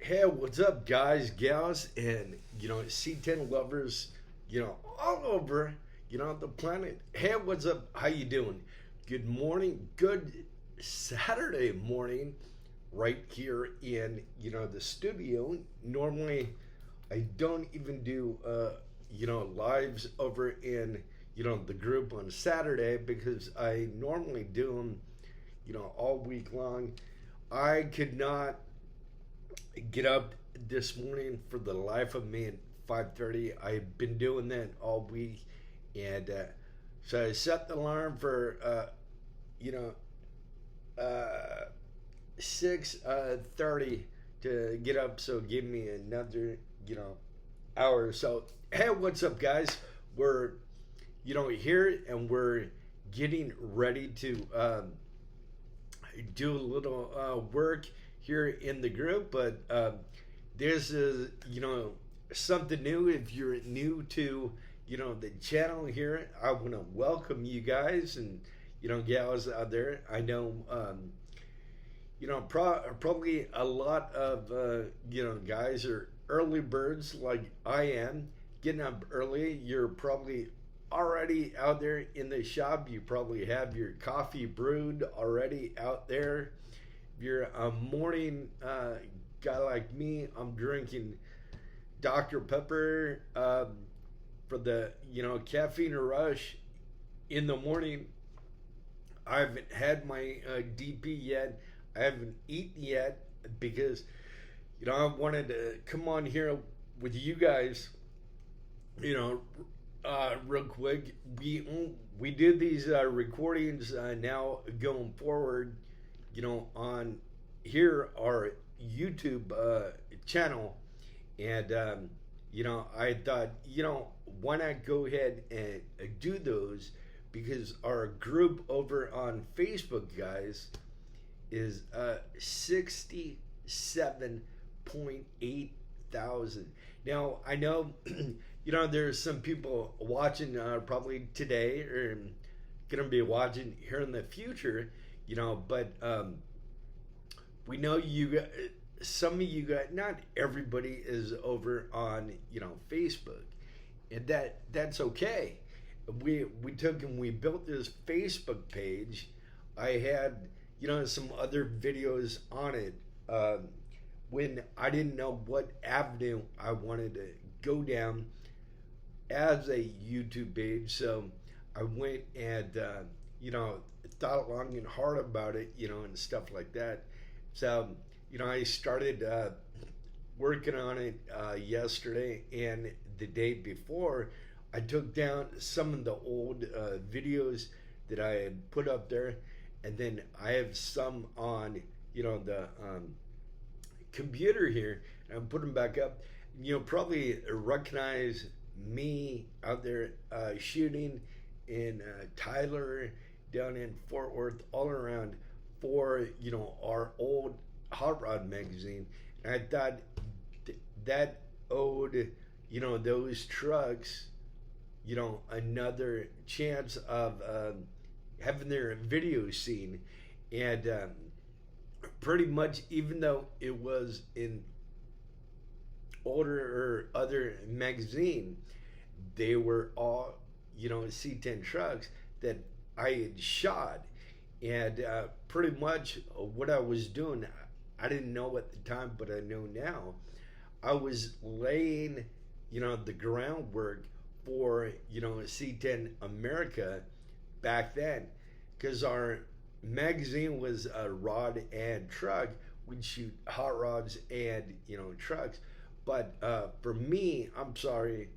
Hey, what's up, guys, gals, and C10 lovers, all over, the planet. Hey, what's up? How you doing? Good morning. Good Saturday morning, right here in the studio. Normally, I don't even do lives over in the group on Saturday because I normally do them all week long. I could not get up this morning for the life of me at 5:30. I've been doing that all week, and so I set the alarm for you know 6:30 to get up. So give me another hour. So hey, what's up, guys? We're here and we're getting ready to do a little work here in the group, but there's something new. If you're new to the channel here, I want to welcome you guys and gals out there. I know probably a lot of guys are early birds like I am, getting up early. You're probably already out there in the shop. You probably have your coffee brewed already out there. If you're a morning guy like me, I'm drinking Dr. Pepper for the caffeine rush in the morning. I haven't had my DP yet. I haven't eaten yet because I wanted to come on here with you guys. Real quick, we do these recordings now going forward. On here our YouTube channel, and I thought why not go ahead and do those, because our group over on Facebook, guys, is 67.8 thousand. Now I know there's some people watching probably today or gonna be watching here in the future, but we know some of you guys, not everybody is over on Facebook, and that's okay. We took and we built this Facebook page. I had some other videos on it when I didn't know what avenue I wanted to go down as a YouTube page. So I went and thought long and hard about it, and stuff like that. So I started working on it yesterday, and the day before I took down some of the old videos that I had put up there, and then I have some on the computer here, and I'm putting them back up. Probably recognize me out there shooting in Tyler, down in Fort Worth, all around for our old hot rod magazine. And I thought that owed those trucks another chance of having their videos seen. And pretty much, even though it was in older or other magazine, they were all C10 trucks that I had shot. And pretty much what I was doing, I didn't know at the time, but I know now, I was laying the groundwork for C10 America back then, because our magazine was a rod and truck. We'd shoot hot rods and trucks. But for me, I'm sorry,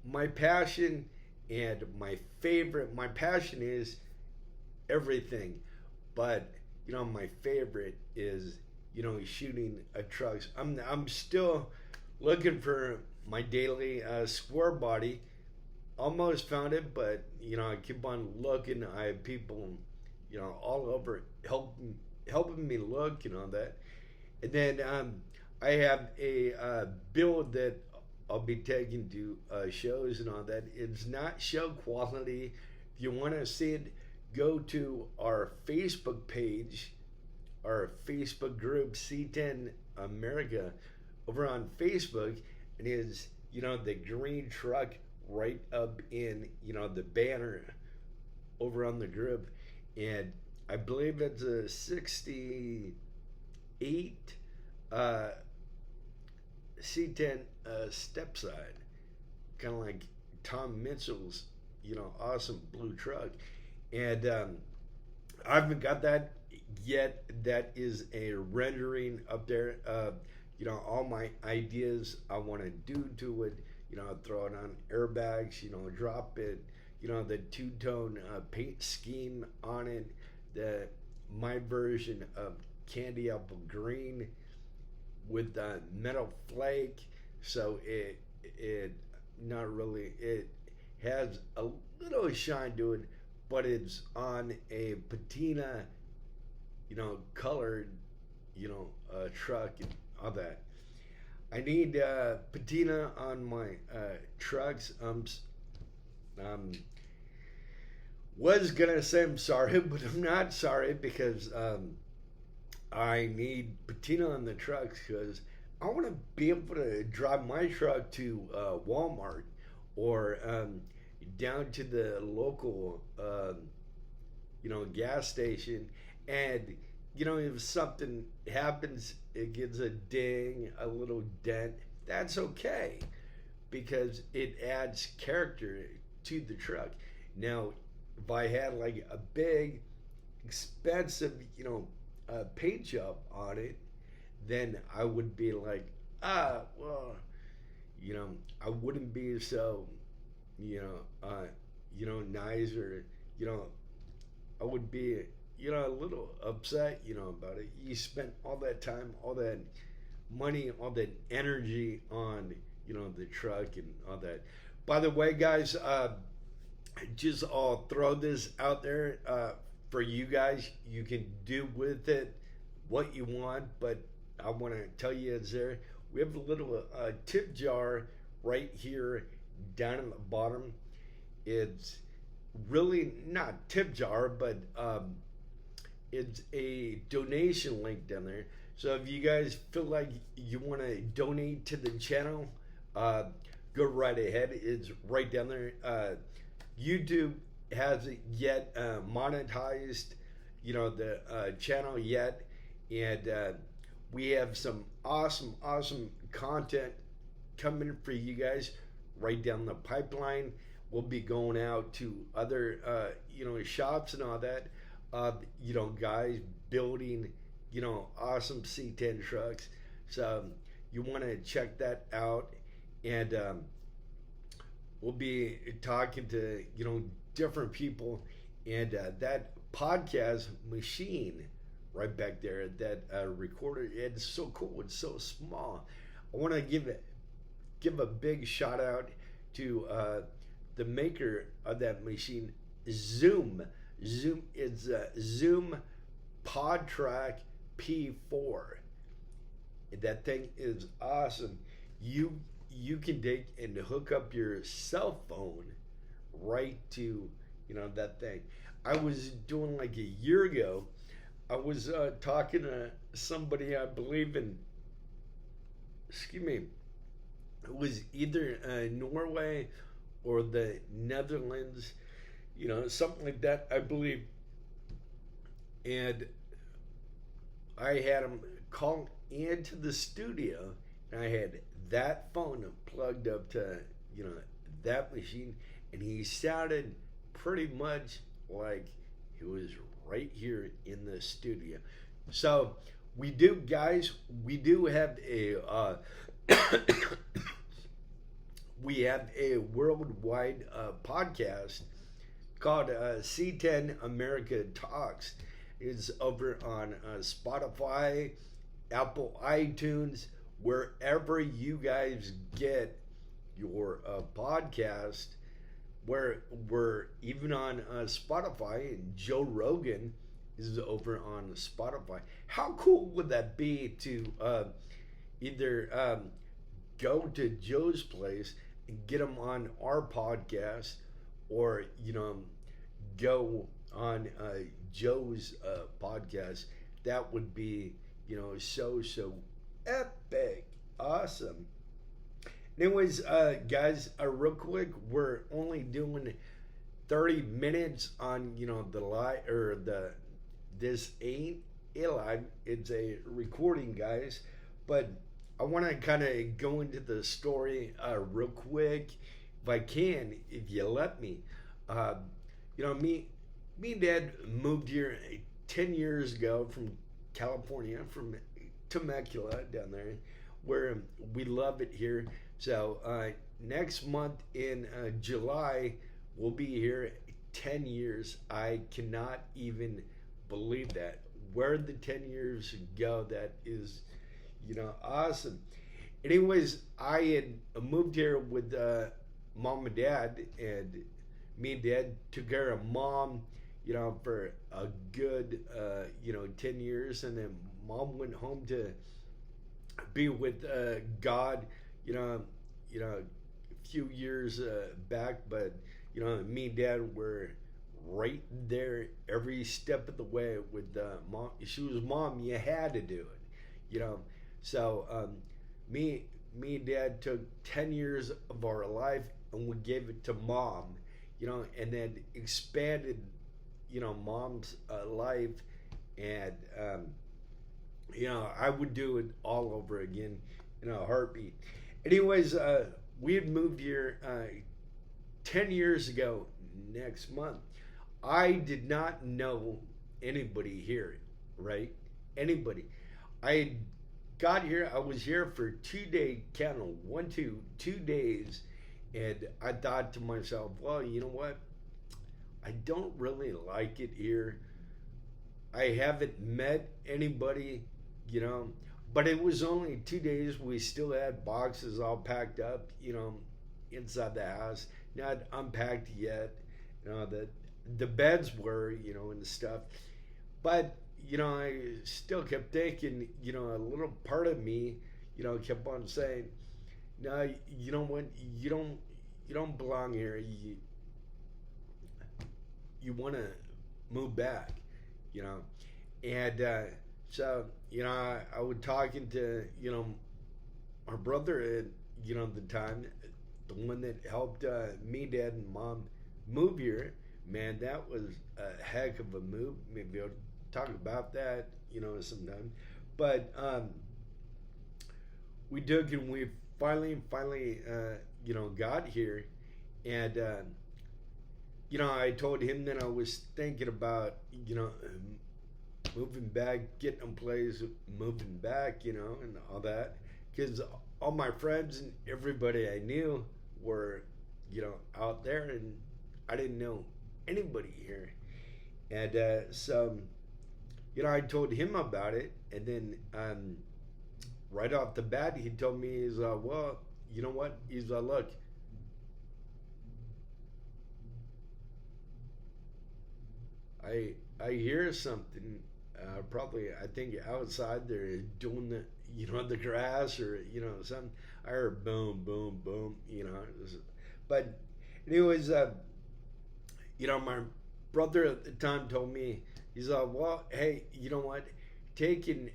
my passion and my passion is everything, but my favorite is shooting trucks. I'm still looking for my daily square body. Almost found it, but I keep on looking. I have people all over helping me look, that. And then I have a build that I'll be taking to shows and all that. It's not show quality. If you want to see it, go to our Facebook page our Facebook group, C10 America, over on Facebook, and is, the green truck right up in, the banner over on the group. And I believe it's a 68 uh, C10 step side, kind of like Tom Mitchell's, awesome blue truck. And I haven't got that yet. That is a rendering up there. All my ideas I want to do to it. Throw it on airbags. Drop it. The two-tone paint scheme on it. My version of candy apple green with the metal flake. So it not really, it has a little shine to it, but it's on a patina, colored, truck and all that. I need patina on my trucks. Was gonna say I'm sorry, but I'm not sorry because I need patina on the trucks because I want to be able to drive my truck to Walmart or down to the local, gas station, and if something happens, it gets a ding, a little dent. That's okay because it adds character to the truck. Now, if I had like a big, expensive, paint job on it, then I would be like, well, I wouldn't be so, nice, or, I would be, a little upset, about it. You spent all that time, all that money, all that energy on, the truck and all that. By the way, guys, just I'll throw this out there for you guys. You can do with it what you want, but I want to tell you it's there. We have a little tip jar right here down at the bottom. It's really not tip jar, but it's a donation link down there. So if you guys feel like you want to donate to the channel, go right ahead. It's right down there. YouTube hasn't yet monetized, the channel yet, and we have some awesome content coming for you guys right down the pipeline. We'll be going out to other, shops and all that. Guys building, awesome C10 trucks. So you want to check that out, and we'll be talking to different people, and that podcast machine right back there, that recorder, it's so cool. It's so small. I want to give a big shout out to the maker of that machine, Zoom. Zoom is Zoom PodTrack P4. That thing is awesome. You can take and hook up your cell phone right to that thing. I was doing like a year ago. I was talking to somebody, I believe in, it was either Norway or the Netherlands, something like that, I believe. And I had him call into the studio, and I had that phone plugged up to, that machine, and he sounded pretty much like he was right here in the studio. So we do, guys, we do have a we have a worldwide podcast called C10 America Talks. It's over on Spotify, Apple iTunes, wherever you guys get your podcast. Where we're even on Spotify, and Joe Rogan is over on Spotify. How cool would that be to either go to Joe's place and get him on our podcast, or go on Joe's podcast? that would be, so epic, awesome. Anyways, guys, real quick, we're only doing 30 minutes on, the live or the this ain't a live, it's a recording, guys. But I want to kind of go into the story real quick, if I can, if you let me. Uh, me and Dad moved here 10 years ago from California, from Temecula down there, where we love it here. So next month in July, we'll be here 10 years. I cannot even believe that. Where the 10 years go, that is, awesome. Anyways, I had moved here with mom and dad, and me and dad took care of mom, for a good, 10 years. And then mom went home to be with God, a few years back. But, me and dad were right there every step of the way with mom. She was mom, you had to do it, So me and dad took 10 years of our life and we gave it to mom, and then expanded, mom's life. And, I would do it all over again in a heartbeat. Anyways, we had moved here 10 years ago next month. I did not know anybody here, right? Anybody. I got here, I was here for 2 day count on 2 days, and I thought to myself, well, you know what? I don't really like it here. I haven't met anybody, but it was only 2 days. We still had boxes all packed up, inside the house, not unpacked yet. The beds were, and the stuff. But, I still kept thinking, a little part of me, kept on saying, no, you know what, you don't belong here. You want to move back, And so, I was talking to, our brother at, the time, the one that helped me, dad, and mom move here. Man, that was a heck of a move. Maybe I'll talk about that, sometime. But we took and we finally, got here. And, I told him that I was thinking about, moving back, getting a place, moving back, and all that. Because all my friends and everybody I knew were, out there, and I didn't know anybody here. And so, I told him about it, and then right off the bat, he told me, he's well, you know what? He's look, I hear something. Probably, I think outside they're doing the grass, or something. I heard boom, boom, boom. But anyways, my brother at the time told me, he's well, hey, you know what? Take and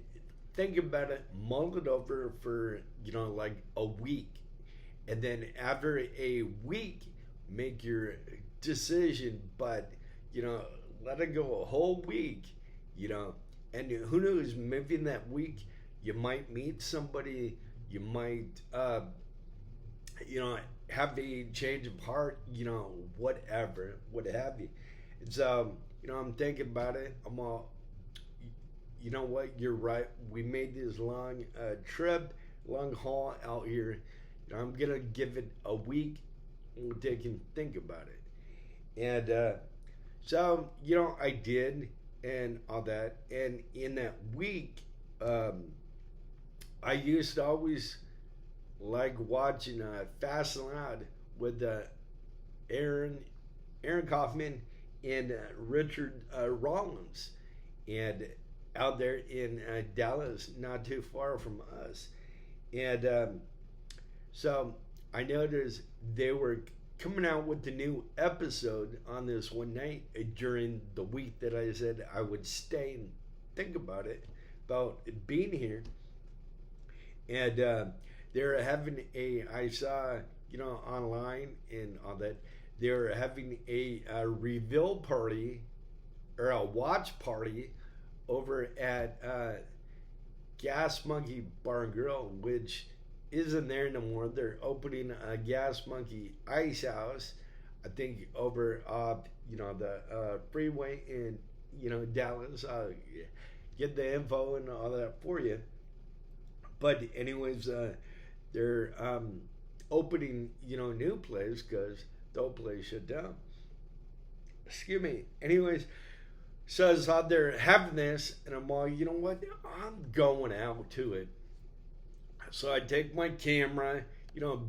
think about it, mull it over for like a week, and then after a week, make your decision. But let it go a whole week, and who knows, maybe in that week you might meet somebody, you might have a change of heart, whatever, what have you. And so, I'm thinking about it. I'm all, you know what, you're right. We made this long trip, long haul out here. I'm gonna give it a week and take and think about it. And so, I did, and all that. And in that week, I used to always like watching Fast and Loud with Aaron Kaufman and Richard Rollins, and out there in Dallas, not too far from us. And so I noticed they were coming out with the new episode on this one night during the week that I said I would stay think about it, about being here. And they're having I saw, online and all that, they're having a reveal party or a watch party over at Gas Monkey Bar and Grill, which isn't there no more. They're opening a Gas Monkey Ice House, I think, over the freeway in Dallas. Get the info and all that for you. But anyways, they're opening new place because the old place shut down. Excuse me. Anyways, so I was out there having this, and I'm all, you know what? I'm going out to it. So I take my camera,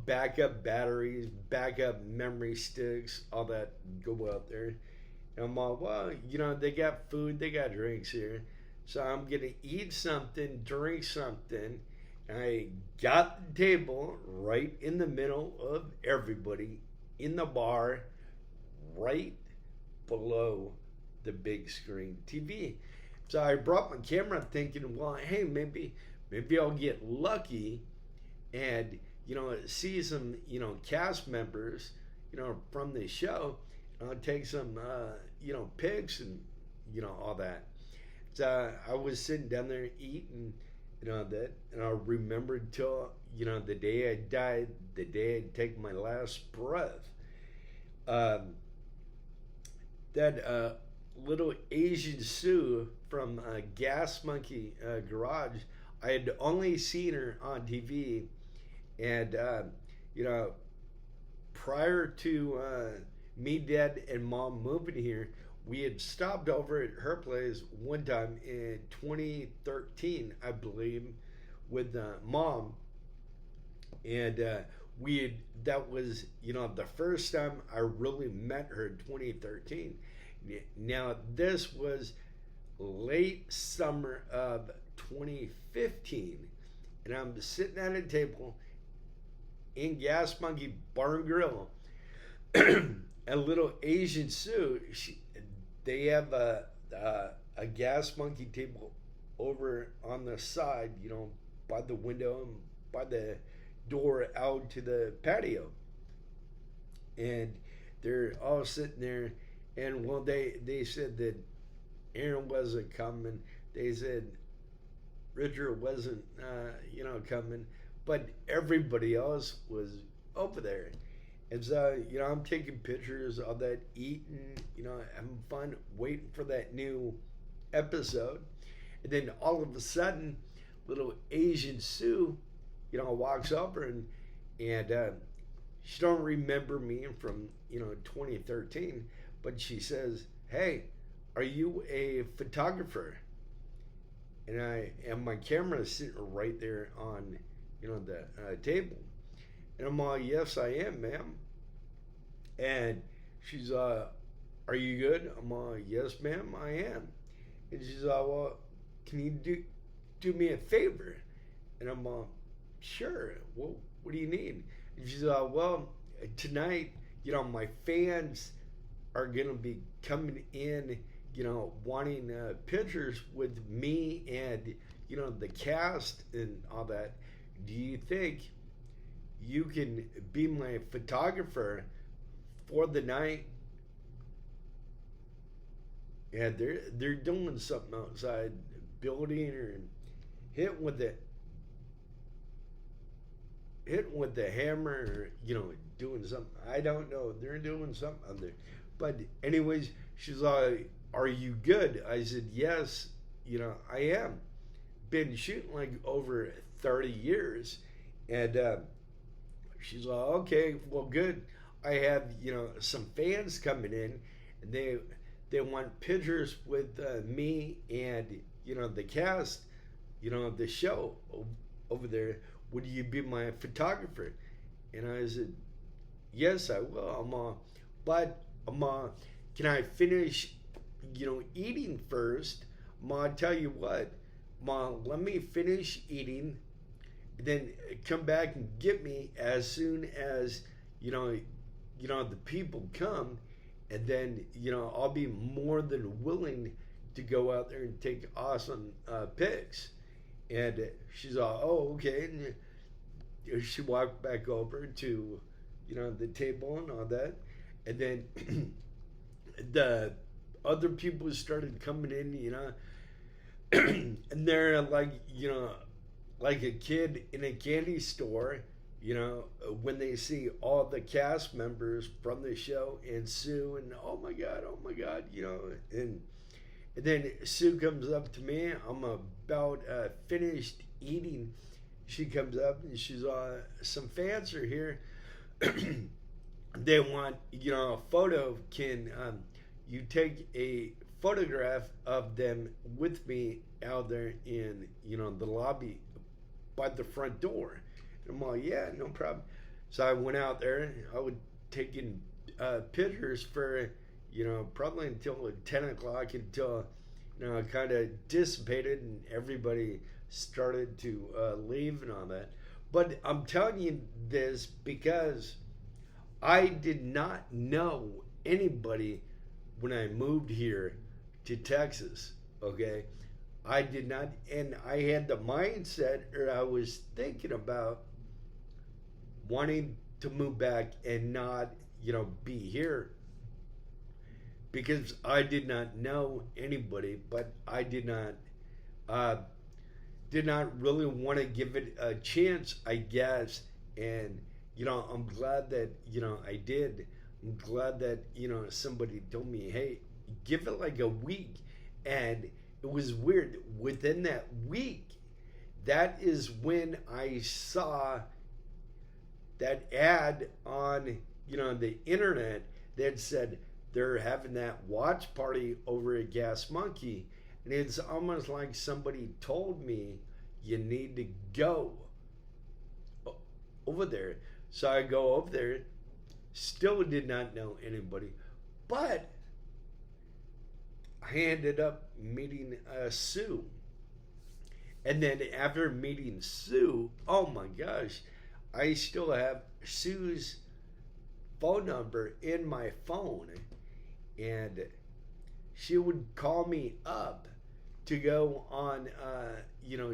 backup batteries, backup memory sticks, all that, go out there. And I'm all, well, they got food, they got drinks here. So I'm going to eat something, drink something. And I got the table right in the middle of everybody in the bar, right below the big screen TV. So I brought my camera thinking, well, hey, maybe I'll get lucky and, see some, cast members, from the show. I'll take some, pics and, all that. So I was sitting down there eating, that, and I remembered till, the day I died, the day I'd take my last breath. That little Asian Sue from Gas Monkey Garage, I had only seen her on TV, and prior to me, Dad, and Mom moving here, we had stopped over at her place one time in 2013, I believe, with Mom, and that was the first time I really met her in 2013. Now this was late summer of 2015, and I'm sitting at a table in Gas Monkey Bar and Grill. A little Asian Sue, they have a Gas Monkey table over on the side, by the window and by the door out to the patio, and they're all sitting there. And well, they said that Aaron wasn't coming. They said Richard wasn't, coming, but everybody else was over there. And so, I'm taking pictures of that, eating, having fun, waiting for that new episode. And then all of a sudden, little Asian Sue, walks over and she don't remember me from, 2013, but she says, "Hey, are you a photographer?" And my camera is sitting right there on, the table. And I'm all, "Yes, I am, ma'am." And she's, "Are you good?" I'm all, "Yes, ma'am, I am." And she's all, "Well, can you do me a favor?" And I'm all, "Sure. Well, what do you need?" And she's all, "Well, tonight, my fans are gonna be coming in, wanting pictures with me and, the cast and all that. Do you think you can be my photographer for the night?" Yeah, they're doing something outside the building or hitting with the hammer, or doing something. I don't know. They're doing something out there. But anyways, she's like, "Are you good?" I said, "Yes, I am. Been shooting like over 30 years." And she's like, "Okay, well, good. I have, some fans coming in, and they want pictures with me and, the cast, the show over there. Would you be my photographer?" And I said, "Yes, I will. Can I finish, eating first? Ma, tell you what, Ma, let me finish eating, then come back and get me as soon as, the people come, and then, I'll be more than willing to go out there and take awesome pics. And she's all, oh, okay. And she walked back over to, the table and all that. And then the other people started coming in, and they're like, like a kid in a candy store, when they see all the cast members from the show and Sue, and oh my God, and then Sue comes up to me. I'm about finished eating. She comes up and she's some fans are here. They want, a photo. Can you take a photograph of them with me out there in, the lobby by the front door? And I'm like, yeah, no problem. So I went out there. I was taking pictures for, probably until 10 o'clock, until, it kind of dissipated and everybody started to leave and all that. But I'm telling you this because I did not know anybody when I moved here to Texas, okay? I did not, and I had the mindset, or I was thinking about wanting to move back and not, be here, because I did not know anybody, but I did not really want to give it a chance, I guess. And I'm glad that I did. I'm glad that somebody told me, hey, give it like a week. And it was weird. Within that week, that is when I saw that ad on the internet that said they're having that watch party over at Gas Monkey. And it's almost like somebody told me, you need to go over there. So I go over there, still did not know anybody, but I ended up meeting Sue. And then after meeting Sue, oh my gosh, I still have Sue's phone number in my phone. And she would call me up to go on,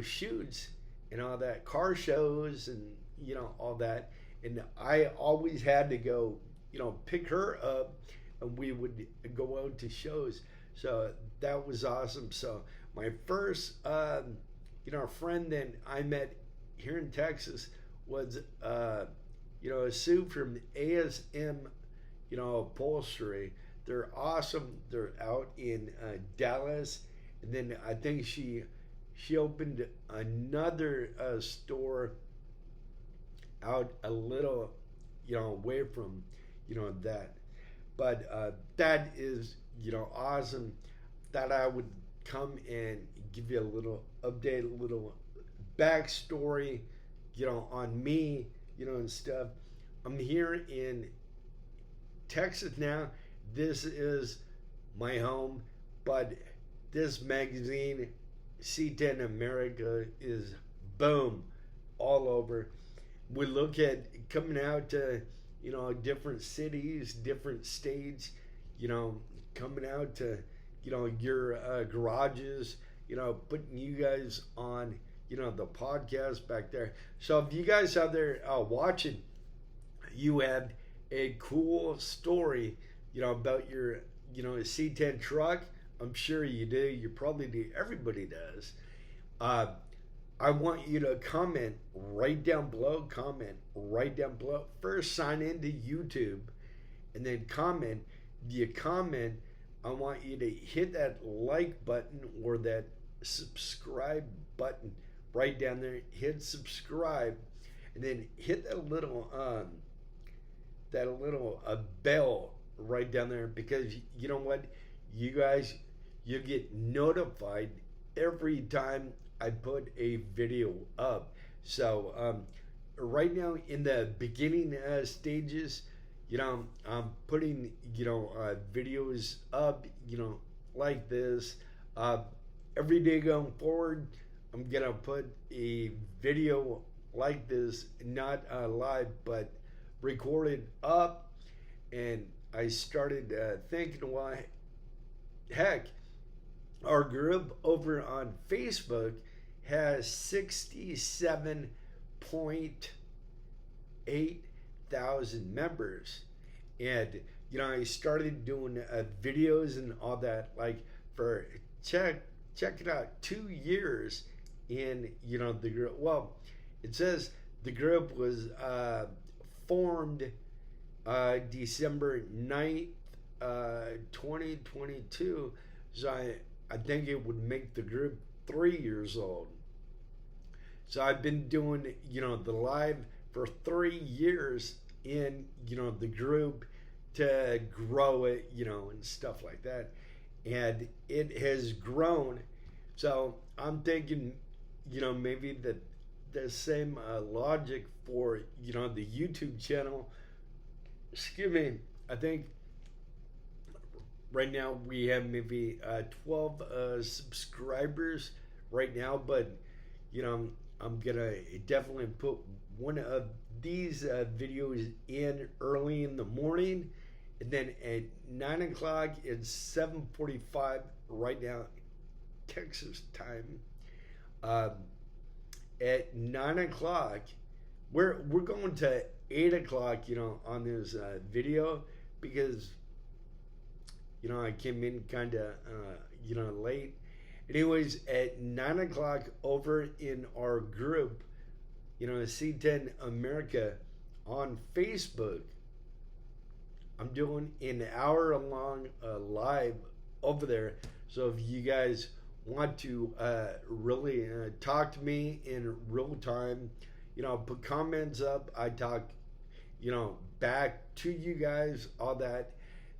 shoots and all that, car shows and, all that. And I always had to go, pick her up, and we would go out to shows. So that was awesome. So my first, friend that I met here in Texas was, Sue from ASM, Upholstery. They're awesome. They're out in Dallas. And then I think she opened another store out a little, away from, that. But that is, awesome that I would come and give you a little update, a little backstory, on me, and stuff. I'm here in Texas now. This is my home, but this magazine, C10 America, is boom, all over. We look at coming out to, different cities, different states, coming out to, your garages, putting you guys on, the podcast back there. So if you guys out there watching, you have a cool story, about your, C10 truck, I'm sure you do. You probably do. Everybody does. I want you to comment right down below. First, sign into YouTube, and then comment. If you comment, I want you to hit that like button or that subscribe button right down there. Hit subscribe, and then hit that little bell right down there, because you know what, you guys, you get notified every time I put a video up. So right now in the beginning stages, I'm putting videos up, like this. Every day going forward, I'm gonna put a video like this, not live, but recorded up. And I started thinking, well, heck, our group over on Facebook has 67.8 thousand members. And I started doing videos and all that, like, for check it out, 2 years in the group. Well, it says the group was formed December 9th, 2022. So I think it would make the group 3 years old. So I've been doing the live for 3 years in the group to grow it, and stuff like that. And it has grown. So I'm thinking, maybe the same logic for the YouTube channel. Excuse me. I think right now we have maybe 12 subscribers right now, but I'm gonna definitely put one of these videos in early in the morning, and then at 9 o'clock, it's 7:45 right now, Texas time. At 9 o'clock, we're going to 8 o'clock, on this video, because I came in kind of late. Anyways, at 9 o'clock over in our group, C10 America on Facebook, I'm doing an hour long live over there. So if you guys want to really talk to me in real time, put comments up. I talk, back to you guys, all that.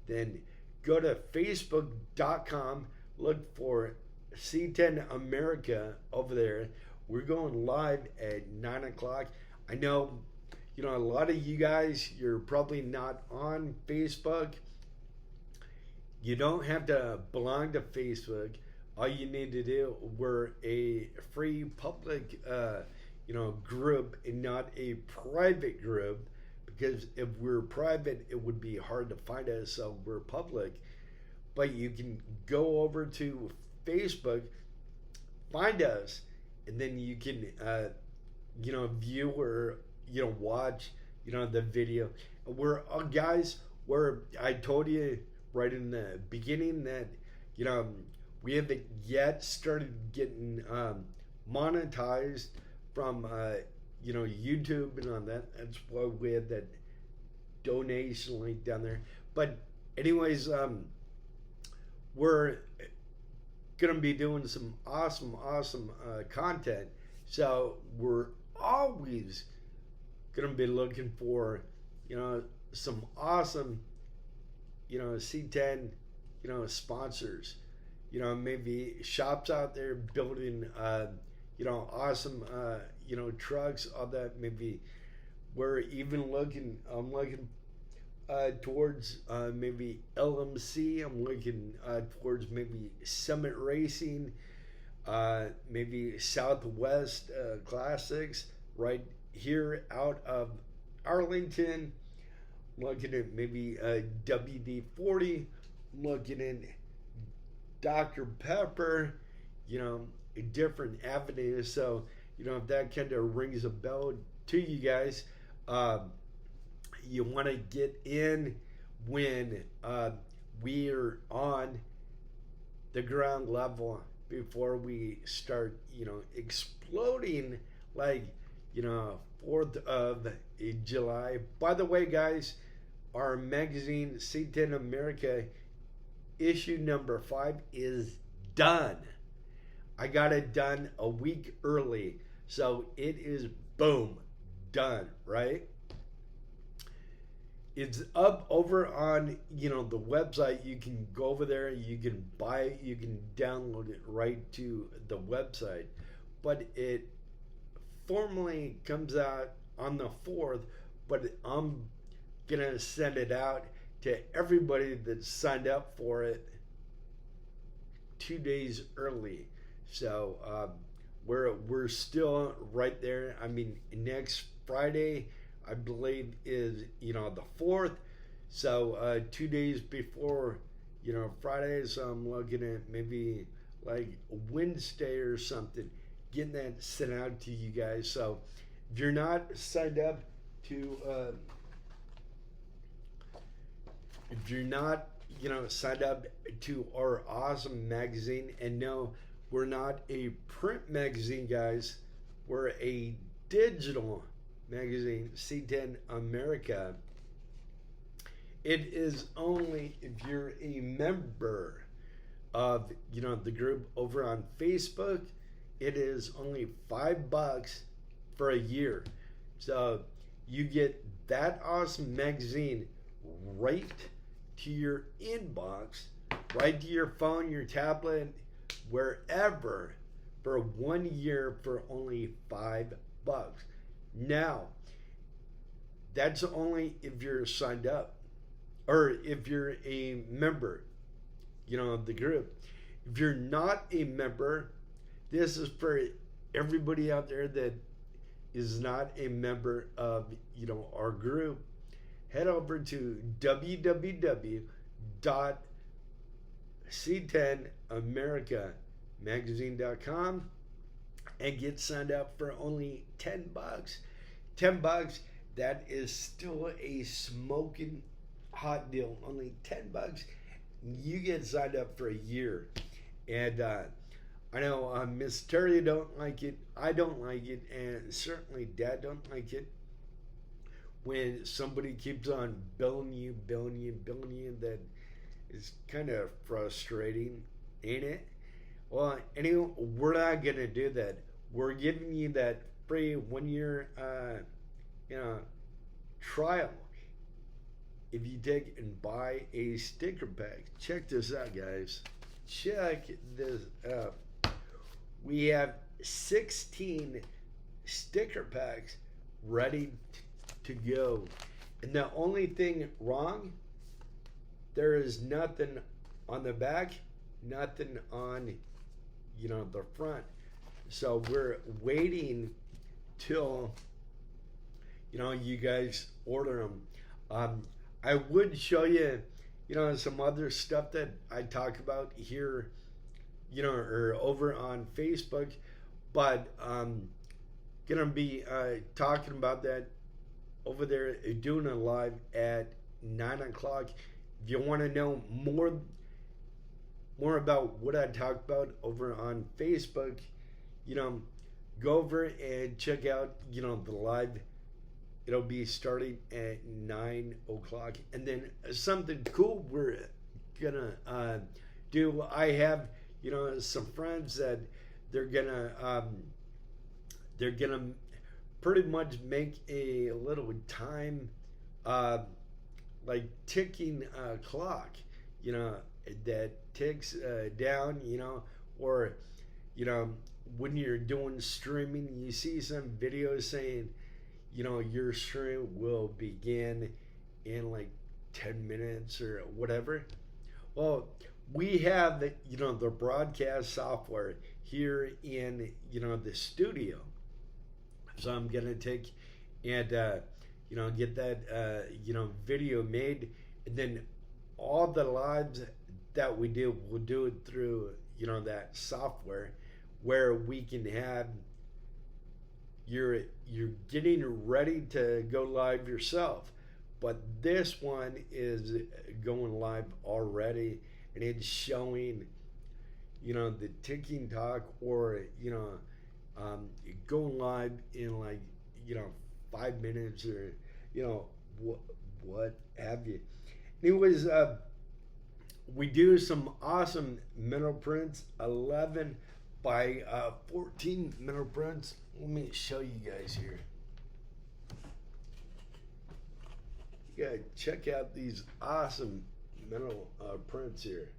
Then go to facebook.com, look for C10 America over there. We're going live at 9 o'clock. I know, a lot of you guys, you're probably not on Facebook. You don't have to belong to Facebook. All you need to do, we're a free public, group, and not a private group. Because if we're private, it would be hard to find us. So we're public. But you can go over to Facebook, find us, and then you can, view or watch, the video. I told you right in the beginning that, we haven't yet started getting monetized from, YouTube and on that. That's why we had that donation link down there. But anyways, we're gonna be doing some awesome content. So we're always gonna be looking for some awesome C10 sponsors, maybe shops out there building awesome trucks, all that. Maybe we're even I'm looking towards maybe LMC. I'm looking towards maybe Summit Racing, maybe Southwest Classics right here out of Arlington. I'm looking at maybe WD-40. I'm looking at Dr. Pepper, different avenues. So, if that kind of rings a bell to you guys, you want to get in when we're on the ground level before we start, exploding like, 4th of July. By the way, guys, our magazine, C10 America, issue number 5 is done. I got it done a week early. So it is, boom, done, right? It's up over on, the website. You can go over there, you can buy it, you can download it right to the website. But it formally comes out on the 4th, but I'm going to send it out to everybody that signed up for it 2 days early. So we're still right there. I mean, next Friday, I believe, is the 4th. So 2 days before Friday, so I'm looking at maybe like Wednesday or something, getting that sent out to you guys. So if you're not signed up to, if you're not, signed up to our awesome magazine, and no, we're not a print magazine, guys. We're a digital magazine, C10 America. It is only if you're a member of the group over on Facebook. It is only $5 for a year, so you get that awesome magazine right to your inbox, right to your phone, your tablet, wherever, for 1 year for only $5. Now, that's only if you're signed up, or if you're a member, of the group. If you're not a member, this is for everybody out there that is not a member of, our group. Head over to www.c10americamagazine.com and get signed up for only $10. $10, that is still a smoking hot deal. Only $10. You get signed up for a year. And I know Miss Terry don't like it. I don't like it. And certainly Dad don't like it. When somebody keeps on billing you, that is kind of frustrating, ain't it? Well, anyway, we're not going to do that. We're giving you that free 1 year, trial if you take and buy a sticker pack. Check this out, guys. Check this out. We have 16 sticker packs ready to go. And the only thing wrong, there is nothing on the back, nothing on, the front. So we're waiting till, you guys order them. I would show you, some other stuff that I talk about here, or over on Facebook, but gonna be talking about that over there, doing a live at 9 o'clock. If you want to know more about what I talk about over on Facebook, go over and check out, the live. It'll be starting at 9 o'clock. And then something cool we're gonna do. I have, some friends that they're gonna pretty much make a little time, like ticking clock, that ticks down, or, when you're doing streaming, you see some videos saying, your stream will begin in like 10 minutes or whatever. Well, we have the, the broadcast software here in, the studio. So I'm going to take and, get that, video made. And then all the lives that we do, we'll do it through, that software where we can have, you're getting ready to go live yourself. But this one is going live already, and it's showing, the ticking talk, or, going live in like, 5 minutes, or, what have you. Anyways, we do some awesome metal prints, 11 by 14 metal prints. Let me show you guys here. You gotta check out these awesome metal prints here.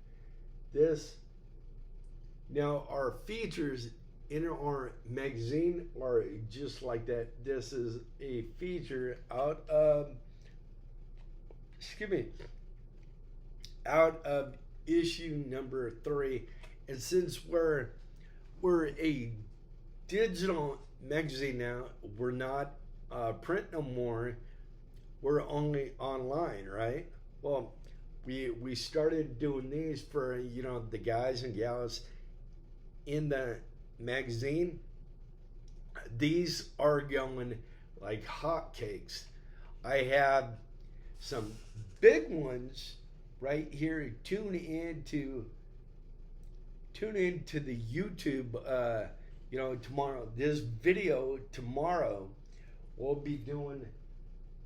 Now our features in our magazine are just like that. This is a feature out of, out of issue number 3. And since we're a digital magazine now, we're not print no more, we're only online, right? Well, we started doing these for, the guys and gals in the magazine, these are going like hotcakes. I have some big ones right here. Tune into the YouTube. Tomorrow, this video tomorrow, we'll be doing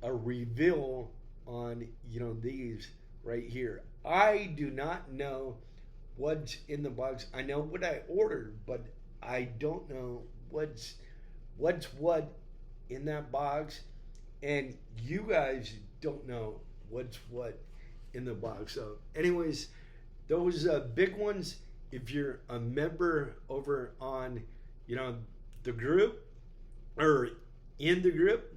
a reveal on these right here. I do not know what's in the box. I know what I ordered, but I don't know what's what in that box, and you guys don't know what's what in the box. So, anyways, those big ones. If you're a member over on the group or in the group,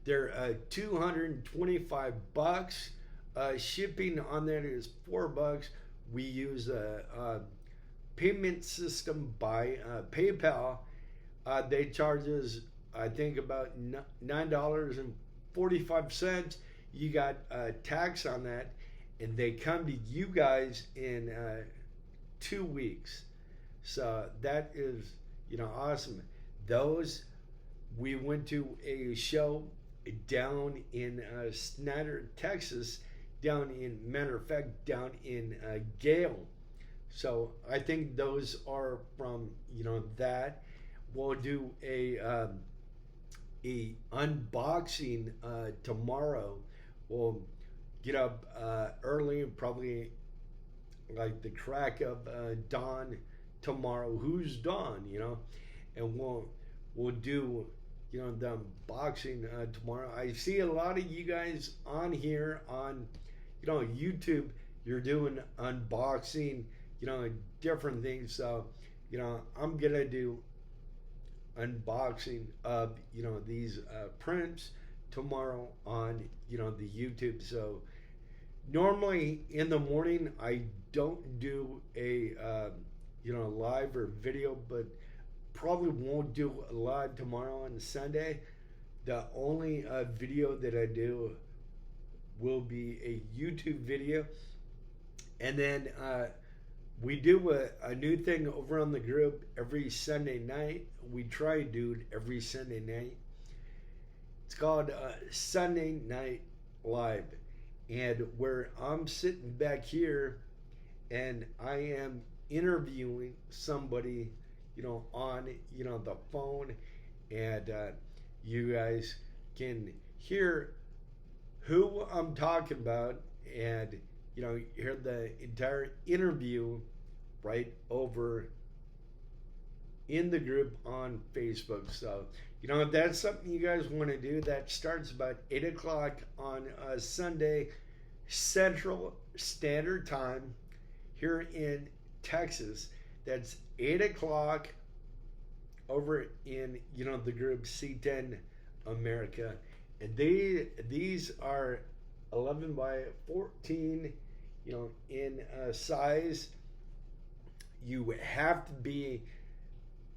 they're $225. Shipping on that is $4. We use a payment system by PayPal. They charge us, I think, about $9.45. You got tax on that, and they come to you guys in 2 weeks. So that is awesome. Those, we went to a show down in Snyder, Texas, matter of fact, down in Gale. So I think those are from that. We'll do a unboxing tomorrow. We'll get up early, probably like the crack of dawn tomorrow. Who's dawn? And we'll do the unboxing tomorrow. I see a lot of you guys on here on YouTube. You're doing unboxing, different things. So I'm gonna do unboxing of these prints tomorrow on the YouTube. So normally in the morning I don't do a live or video, but probably won't do a live tomorrow on Sunday. The only video that I do will be a YouTube video, and then we do a new thing over on the group every Sunday night. We try to do it every Sunday night. It's called Sunday Night Live, and where I'm sitting back here and I am interviewing somebody on the phone, and you guys can hear who I'm talking about, and hear the entire interview right over in the group on Facebook. So if that's something you guys want to do, that starts about 8 o'clock on Sunday Central Standard Time here in Texas. That's 8 o'clock over in the group C10 America, and these are 11 by 14 in size. You have to be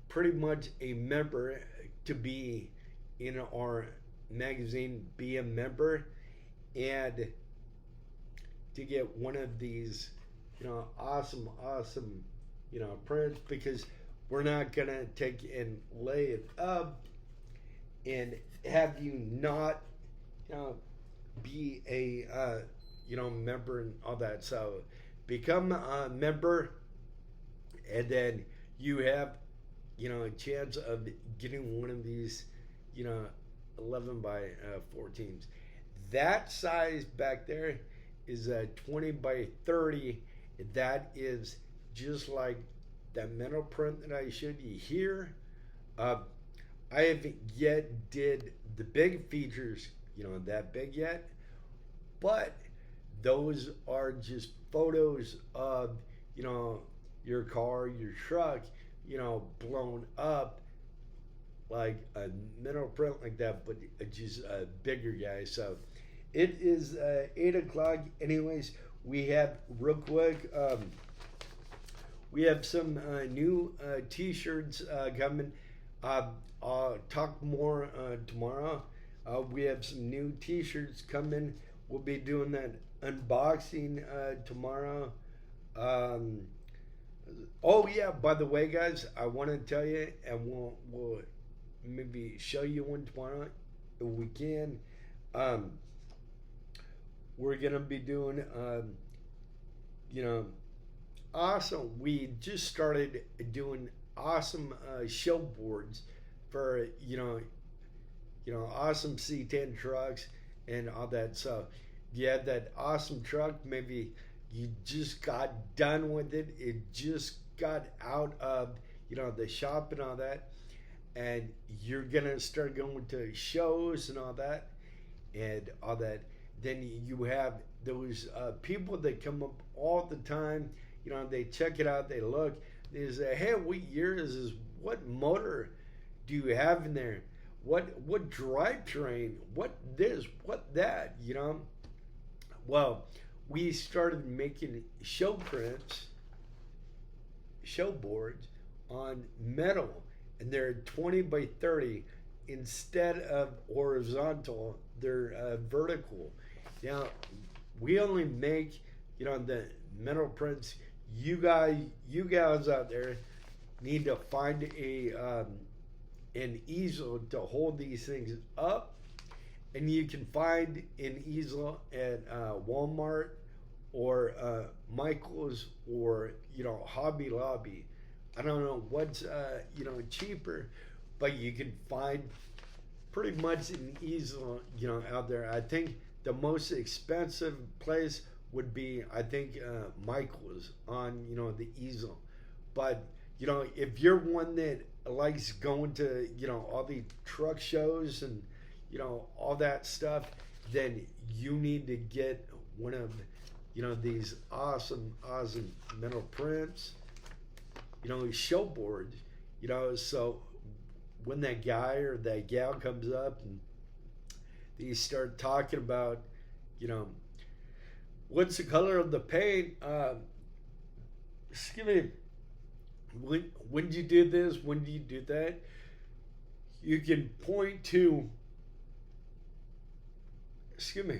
pretty much a member to be in our magazine, be a member, and to get one of these awesome prints, because we're not gonna take and lay it up and have you not be a member and all that. So become a member, and then you have a chance of getting one of these 11 by 14s. That size back there is a 20 by 30. That is just like that metal print that I showed you here. I haven't yet did the big features, that big yet, but those are just photos of your car, your truck, blown up like a metal print like that, but just a bigger guy. So it is 8 o'clock. Anyways, we have real quick. We have some new t-shirts coming. I'll talk more tomorrow. We have some new t-shirts coming. We'll be doing that unboxing tomorrow. Oh yeah, by the way, guys, I want to tell you, and we'll maybe show you one tomorrow if we can. Um, we're gonna be doing, you know, awesome. We just started doing awesome show boards for awesome C10 trucks and all that. So you have that awesome truck. Maybe you just got done with it. It just got out of the shop and all that, and you're gonna start going to shows and all that and all that. Then you have those people that come up all the time. They check it out. They look. They say, "Hey, what year is this? What motor do you have in there? What drivetrain? What this? What that?" Well, we started making show prints, show boards on metal, and they're 20 by 30 instead of horizontal. They're vertical. Now, we only make the metal prints. You guys out there need to find an easel to hold these things up, and you can find an easel at Walmart or Michael's or Hobby Lobby. I don't know what's cheaper, but you can find pretty much an easel out there. I think the most expensive place would be, I think, Michael's on the easel. But if you're one that likes going to all the truck shows and all that stuff, then you need to get one of these awesome metal prints, show boards, so when that guy or that gal comes up and they start talking about what's the color of the paint, excuse me, when did you do this, when do you do that, you can point to, excuse me,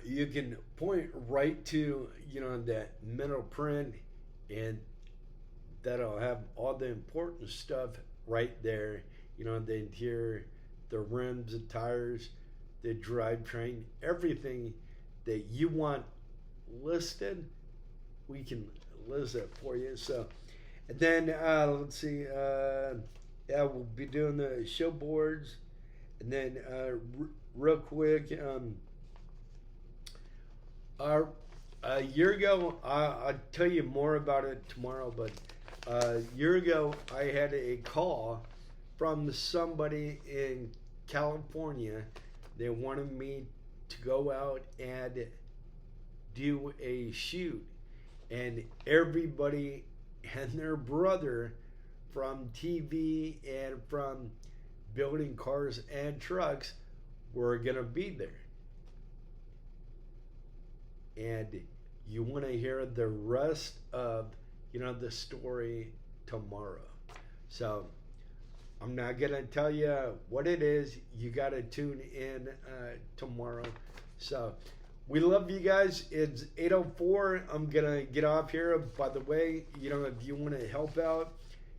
you can point right to that metal print, and that'll have all the important stuff right there. The interior, the rims, the tires, the drivetrain, everything that you want listed, we can list it for you. So, and then let's see, yeah, we'll be doing the show boards, and then real quick, a year ago, I'll tell you more about it tomorrow, but a year ago, I had a call from somebody in California. They wanted me to go out and do a shoot, and everybody and their brother from TV and from building cars and trucks were gonna be there. And you want to hear the rest of the story tomorrow. So I'm not gonna tell you what it is. You gotta tune in tomorrow. So we love you guys. It's 8:04. I'm gonna get off here. By the way, if you want to help out,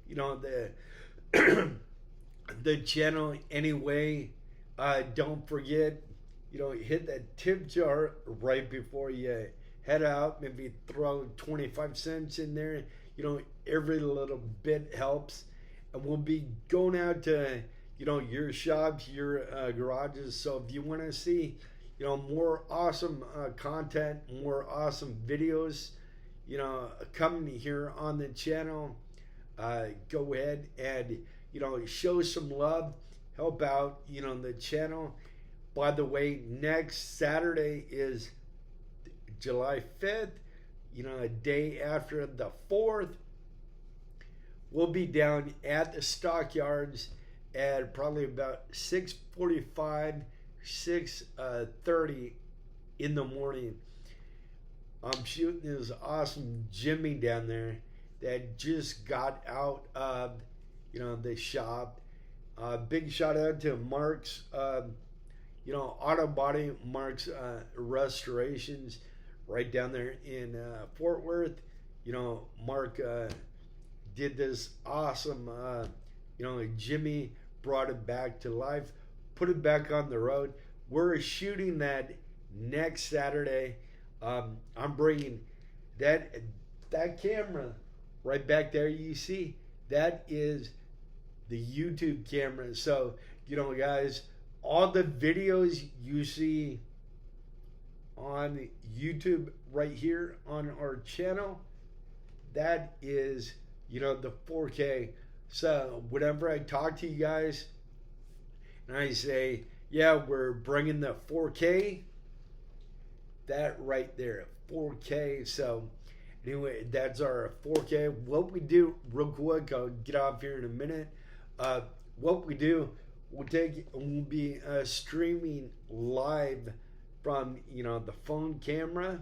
the the channel anyway, don't forget, hit that tip jar right before you head out. Maybe throw 25 cents in there. Every little bit helps. And we'll be going out to, your shops, your garages. So if you want to see, more awesome content, more awesome videos, coming here on the channel, go ahead and, show some love, help out, the channel. By the way, next Saturday is July 5th, a day after the 4th. We'll be down at the stockyards at probably about 6:45, 6:30 in the morning. I'm shooting this awesome Jimmy down there that just got out of, the shop. Big shout out to Mark's, Auto Body, Mark's Restorations, right down there in Fort Worth. Mark did this awesome, Jimmy brought it back to life, put it back on the road. We're shooting that next Saturday. I'm bringing that camera right back there. You see, that is the YouTube camera. So, guys, all the videos you see on YouTube right here on our channel, that is, the 4K. So whenever I talk to you guys and I say, yeah, we're bringing the 4K, that right there, 4K. So anyway, that's our 4K. What we do, real quick, I'll get off here in a minute. What we do, we'll be streaming live from the phone camera,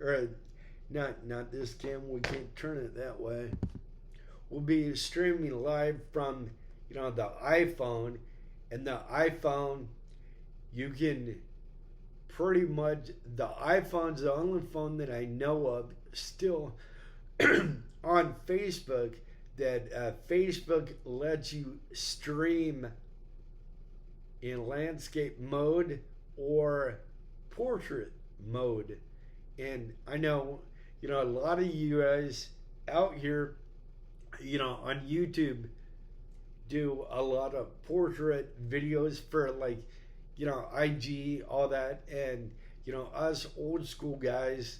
or not this camera. We can't turn it that way. We'll be streaming live from the iPhone, and the iPhone, you can pretty much, the iPhone's the only phone that I know of still on Facebook that Facebook lets you stream in landscape mode or portrait mode. And I know, a lot of you guys out here, on YouTube do a lot of portrait videos for like, IG, all that. And, us old school guys,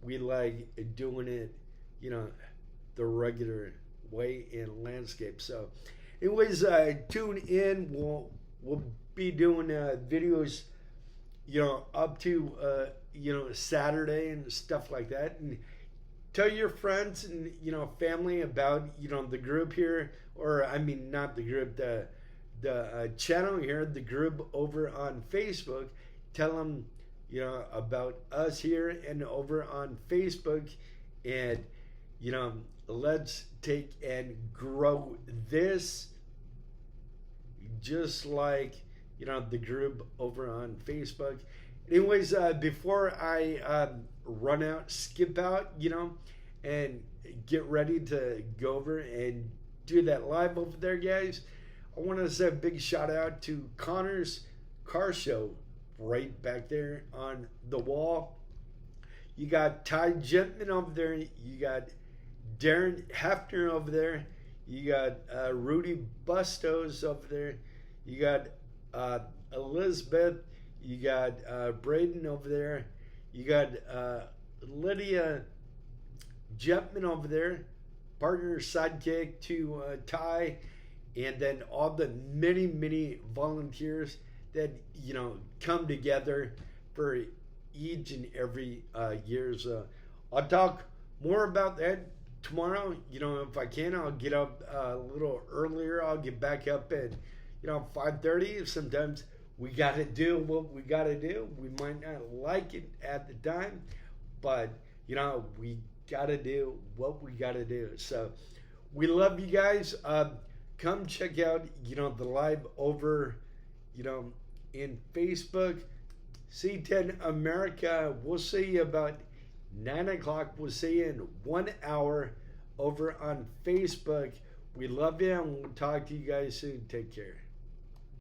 we like doing it, the regular way in landscape. So anyways, tune in. We'll be doing videos, up to, Saturday and stuff like that. And tell your friends and, family about, the group here, or I mean, not the group, the channel here, the group over on Facebook. Tell them, about us here and over on Facebook, and, let's take and grow this just like, the group over on Facebook. Anyways, before I run out, skip out, and get ready to go over and do that live over there, guys, I want to say a big shout out to Connor's Car Show right back there on the wall. You got Ty Gentman over there. You got Darren Hefner over there. You got Rudy Bustos over there. You got Elizabeth. You got Braden over there. You got Lydia Jetman over there, partner sidekick to Ty, and then all the many volunteers that come together for each and every year. So I'll talk more about that tomorrow. If I can, I'll get up a little earlier. I'll get back up at 5:30. Sometimes we got to do what we got to do. We might not like it at the time, but we got to do what we got to do. So we love you guys. Come check out the live over in Facebook. C10 America. We'll see you about 9 o'clock. We'll see you in 1 hour over on Facebook. We love you, and we'll talk to you guys soon. Take care.